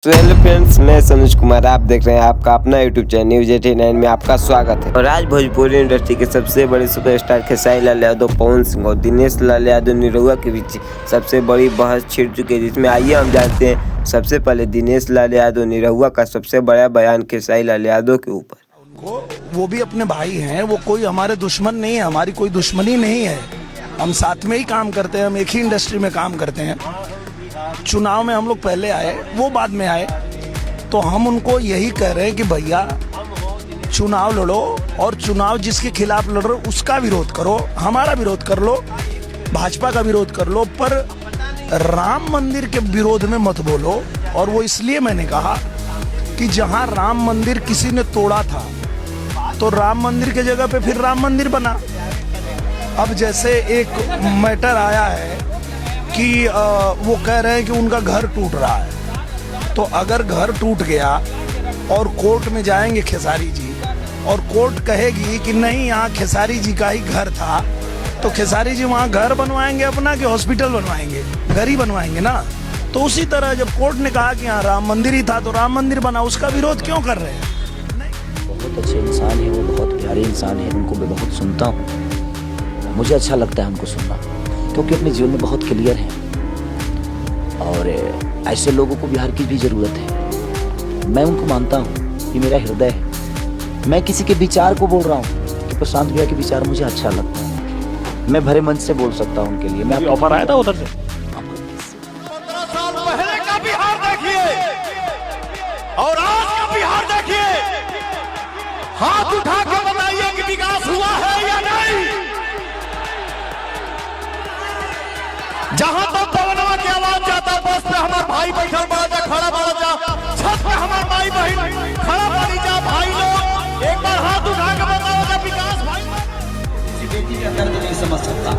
तो hello friends, मैं सनुज कुमार, आप देख रहे हैं आपका अपना यूट्यूब चैनल न्यूज 89 में आपका स्वागत है। और आज भोजपुरी इंडस्ट्री के सबसे बड़े सुपरस्टार खेसारी लाल यादव, पवन सिंह और दिनेश लाल यादव निरहुआ के बीच सबसे बड़ी बहस छिड़ चुकी है, जिसमें आइए हम जानते हैं सबसे पहले दिनेश लाल यादव निरहुआ का सबसे बड़ा बयान खेसारी लाल यादव के ऊपर। वो भी अपने भाई हैं, वो कोई हमारे दुश्मन नहीं है, हमारी कोई दुश्मनी नहीं है। हम साथ में ही काम करते हैं, हम एक ही इंडस्ट्री में काम करते हैं। चुनाव में हम लोग पहले आए, वो बाद में आए, तो हम उनको यही कह रहे हैं कि भैया चुनाव लड़ो और चुनाव जिसके खिलाफ लड़ रहे हो उसका विरोध करो, हमारा विरोध कर लो, भाजपा का विरोध कर लो, पर राम मंदिर के विरोध में मत बोलो। और वो इसलिए मैंने कहा कि जहां राम मंदिर किसी ने तोड़ा था तो राम मंदिर के जगह पे फिर राम मंदिर बना। अब जैसे एक मैटर आया है कि वो कह रहे हैं कि उनका घर टूट रहा है, तो अगर घर टूट गया और कोर्ट में जाएंगे खेसारी जी और कोर्ट कहेगी कि नहीं यहाँ खेसारी जी का ही घर था, तो खेसारी जी वहाँ घर बनवाएंगे अपना कि हॉस्पिटल बनवाएंगे? घर ही बनवाएंगे ना। तो उसी तरह जब कोर्ट ने कहा कि यहाँ राम मंदिर ही था तो राम मंदिर बना, उसका विरोध क्यों कर रहे हैं? बहुत अच्छे इंसान है, वो बहुत प्यारे इंसान है, उनको मैं बहुत सुनता हूँ, मुझे अच्छा लगता है उनको सुनना, क्योंकि अपने जीवन में बहुत क्लियर हैं और ऐसे लोगों को बिहार की भी ज़रूरत है। मैं उनको मानता हूँ, ये मेरा हृदय है। मैं किसी के विचार को बोल रहा हूँ कि प्रशांत भैया के विचार मुझे अच्छा लगता है, मैं भरे मन से बोल सकता हूँ उनके लिए। मैं ऑफर आया था उधर से 15 साल पहले का बिहार देखिए और आज का बिहार देखिए, हाथ उठा के बताइए कि विकास हुआ है या नहीं। जहां तक पवनवा की आवाज जाता, बस पे हमारे भाई बैठल बड़ा जा, खड़ा बड़ा जा, छत पे हमारे माई बहन खड़ा पड़ी जा। भाई लोग एक बार हाथ उठा के बताओ जा विकास भाई। किसी बेटी का दर्द नहीं समझ सकता,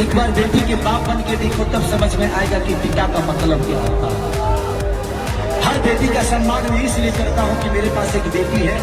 एक बार बेटी के बाप बन के देखो तब समझ में आएगा कि पिता का मतलब क्या होता है। हर बेटी का सम्मान मैं इसलिए करता हूँ कि मेरे पास एक बेटी है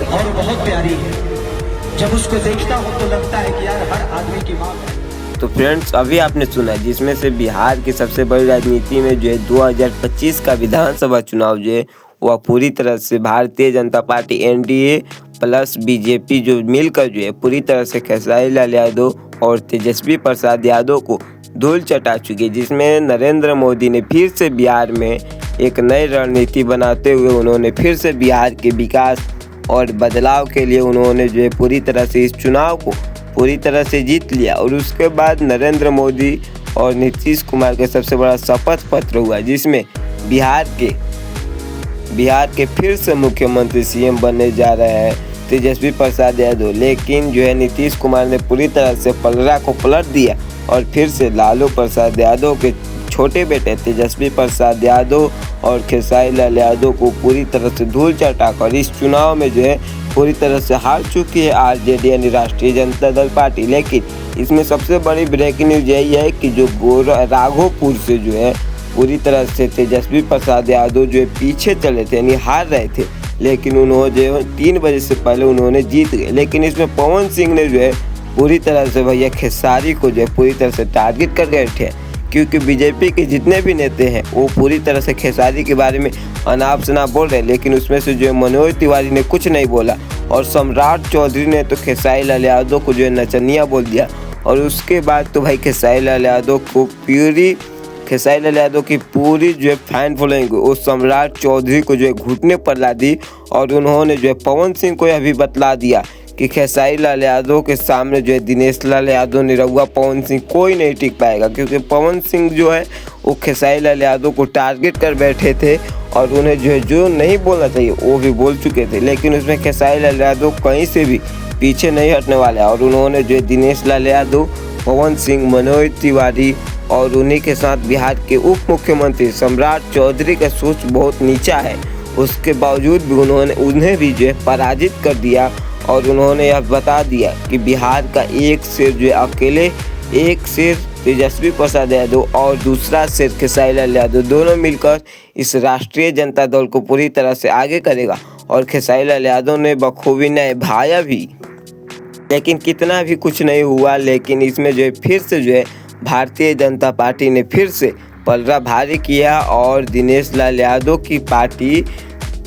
और बहुत प्यारी है। जब उसको देखता हूँ तो लगता है कि यार हर आदमी की माँ है। तो फ्रेंड्स, अभी आपने सुना जिसमें से बिहार की सबसे बड़ी राजनीति में जो है 2025 का विधानसभा चुनाव जो है वह पूरी तरह से Bharatiya Janata party NDA plus BJP जो मिलकर जो है पूरी तरह से खेसारी लाल यादव और तेजस्वी प्रसाद यादव को धूल चटा चुकी है, जिसमें नरेंद्र मोदी ने फिर से बिहार में एक नई रणनीति बनाते हुए उन्होंने फिर से बिहार के विकास और बदलाव के लिए उन्होंने जो है पूरी तरह से इस चुनाव को पूरी तरह से जीत लिया। और उसके बाद नरेंद्र मोदी और नीतीश कुमार का सबसे बड़ा शपथ पत्र हुआ, जिसमें बिहार के फिर से मुख्यमंत्री सीएम बनने जा रहे हैं तेजस्वी प्रसाद यादव। लेकिन जो है नीतीश कुमार ने पूरी तरह से पलड़ा को पलट दिया और फिर से लालू प्रसाद यादव के छोटे बेटे तेजस्वी प्रसाद यादव और खेसारी लाल यादव को पूरी तरह से धूल चटाकर इस चुनाव में जो है पूरी तरह से हार चुकी है आरजेडी यानी राष्ट्रीय जनता दल पार्टी। लेकिन इसमें सबसे बड़ी ब्रेकिंग न्यूज यही है कि जो राघोपुर से जो है पूरी तरह से तेजस्वी प्रसाद यादव जो है पीछे चले थे यानी हार रहे थे, लेकिन उन्होंने जो 3 बजे से पहले उन्होंने जीत गए। लेकिन इसमें पवन सिंह ने जो है पूरी तरह से भैया खेसारी को जो है पूरी तरह से टारगेट कर गए थे, क्योंकि बीजेपी के जितने भी नेता हैं वो पूरी तरह से खेसारी के बारे में अनाप शनाप बोल रहे हैं, लेकिन उसमें से जो है मनोज तिवारी ने कुछ नहीं बोला और सम्राट चौधरी ने तो खेसारी लाल यादव को जो है नचनिया बोल दिया। और उसके बाद तो भाई खेसारी लाल यादव की पूरी जो है फैन फॉलोइंग वो सम्राट चौधरी को जो है घुटने पर ला दी और उन्होंने जो है पवन सिंह को यह भी बतला दिया कि खेसारी लाल यादव के सामने जो है दिनेश लाल यादव निरहुआ पवन सिंह कोई नहीं टिक पाएगा, क्योंकि पवन सिंह जो है वो खेसारी लाल यादव को टारगेट कर बैठे थे और उन्हें जो है जो नहीं बोलना चाहिए वो भी बोल चुके थे। लेकिन उसमें खेसारी लाल यादव कहीं से भी पीछे नहीं हटने वाले और उन्होंने जो है दिनेश लाल यादव, पवन सिंह, मनोज तिवारी और उन्हीं के साथ बिहार के उप मुख्यमंत्री सम्राट चौधरी का सोच बहुत नीचा है, उसके बावजूद भी उन्हें भी जो है पराजित कर दिया। और उन्होंने यह बता दिया कि बिहार का एक सिर जो है अकेले, एक सिर तेजस्वी प्रसाद यादव और दूसरा सिर खेसारी लाल यादव दोनों मिलकर इस राष्ट्रीय जनता दल को पूरी तरह से आगे करेगा। और खेसारी लाल यादव ने बखूबी निभाया भी, लेकिन कितना भी कुछ नहीं हुआ। लेकिन इसमें जो है फिर से जो है भारतीय जनता पार्टी ने फिर से पलड़ा भारी किया और दिनेश लाल यादव की पार्टी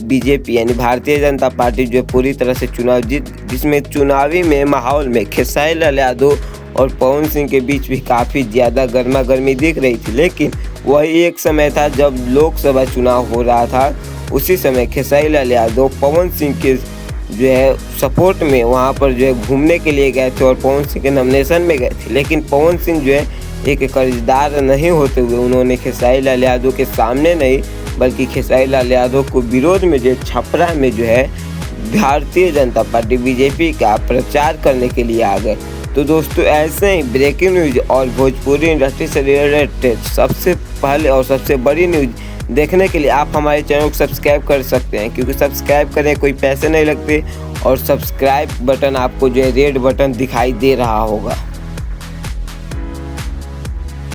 बीजेपी यानी भारतीय जनता पार्टी जो पूरी तरह से चुनाव जीत, जिसमें चुनावी में माहौल में खेसारी लाल यादव और पवन सिंह के बीच भी काफ़ी ज़्यादा गर्मा गर्मी दिख रही थी। लेकिन वही एक समय था जब लोकसभा चुनाव हो रहा था, उसी समय खेसारी लाल यादव पवन सिंह के जो है सपोर्ट में वहाँ पर जो है घूमने के लिए गए थे और पवन सिंह के नॉमिनेशन में गए थे। लेकिन पवन सिंह जो है एक कर्जदार नहीं होते हुए उन्होंने खेसारी लाल यादव के सामने नहीं बल्कि खेसारी लाल यादव को विरोध में जो छपरा में जो है भारतीय जनता पार्टी बीजेपी का प्रचार करने के लिए आ गए। तो दोस्तों ऐसे ही ब्रेकिंग न्यूज और भोजपुरी इंडस्ट्री से रिलेटेड सबसे पहले और सबसे बड़ी न्यूज देखने के लिए आप हमारे चैनल को सब्सक्राइब कर सकते हैं, क्योंकि सब्सक्राइब करें कोई पैसे नहीं लगते और सब्सक्राइब बटन आपको जो है रेड बटन दिखाई दे रहा होगा।